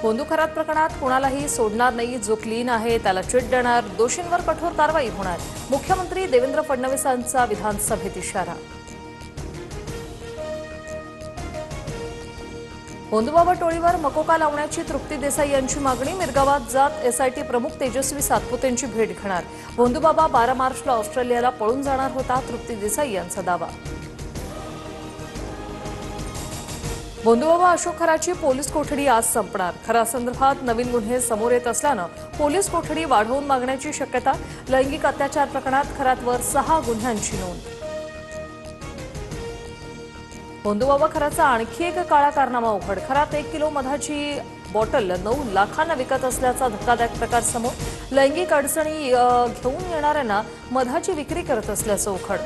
बोंदुखरात प्रकरणात कोणालाही सोडणार नाही, जो क्लीन आहे त्याला चिट देणार, दोषींवर कठोर कारवाई होणार, मुख्यमंत्री देवेंद्र फडणवीसांचा विधानसभेत इशारा. बोंदुबाबा टोळीवर मकोका लावण्याची तृप्ती देसाई यांची मागणी. मिरगावात जात एसआयटी प्रमुख तेजस्वी सातपुतेंची भेट घेणार. बोंदुबाबा 12 मार्चला ऑस्ट्रेलियाला पळून जाणार होता, तृप्ती देसाई यांचा दावा. बोंदुबाबा अशोक खराची पोलीस कोठडी आज संपणार. खरासंदर्भात नवीन गुन्हे समोर येत असल्यानं पोलीस कोठडी वाढवून मागण्याची शक्यता. लैंगिक अत्याचार प्रकरणात खरातवर 6 गुन्ह्यांची नोंद. बोंदुबाबा खराचा आणखी एक काळा कारनामा उघड. खरात 1 किलो मधाची बॉटल 9 लाखांना विकत असल्याचा धक्कादायक प्रकार समोर. लैंगिक अडचणी घेऊन येणाऱ्यांना मधाची विक्री करत असल्याचं उघड.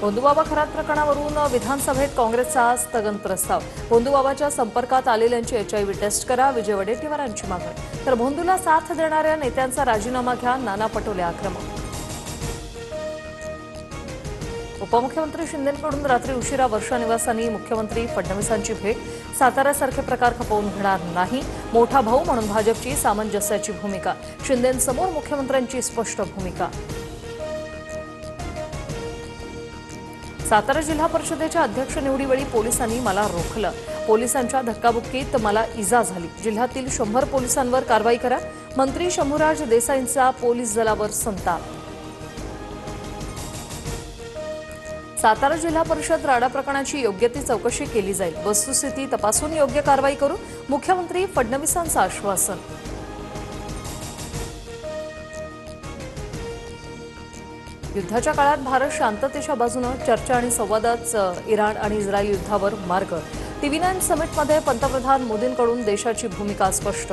बोंदुबाबा खरात प्रकरणावरून विधानसभेत काँग्रेसचा स्थगन प्रस्ताव. बोंदुबाबाच्या संपर्कात आलेल्यांची HIV टेस्ट करा, विजय वडेट्टीवारांची मागणी. तर बोंदूला साथ देणाऱ्या नेत्यांचा राजीनामा घ्या, नाना पटोले आक्रमक. उपमुख्यमंत्री शिंदेंकडून रात्री उशिरा वर्षा निवासांनी मुख्यमंत्री फडणवीसांची भेट. साताऱ्यासारखे प्रकार खपवून घेणार नाही, मोठा भाऊ म्हणून भाजपची सामंजस्याची भूमिका. शिंदेंसमोर मुख्यमंत्र्यांची स्पष्ट भूमिका. सातारा जिल्हा परिषदेच्या अध्यक्ष निवडीवेळी पोलिसांनी मला रोखलं. पोलिसांच्या धक्काबुक्कीत मला इजा झाली. जिल्ह्यातील 100 पोलिसांवर कारवाई करा. मंत्री शंभूराज देसाईंचा पोलीस दलावर संताप. सातारा जिल्हा परिषद राडा प्रकरणाची योग्य ती चौकशी केली जाईल. वस्तुस्थिती तपासून योग्य कारवाई करू, मुख्यमंत्री फडणवीसांचं आश्वासन. युद्धाच्या काळात भारत शांततेच्या बाजूने, चर्चा आणि संवादाच इराण आणि इस्रायल युद्धावर मार्ग. TV9 समिटमध्ये पंतप्रधान मोदींकडून देशाची भूमिका स्पष्ट.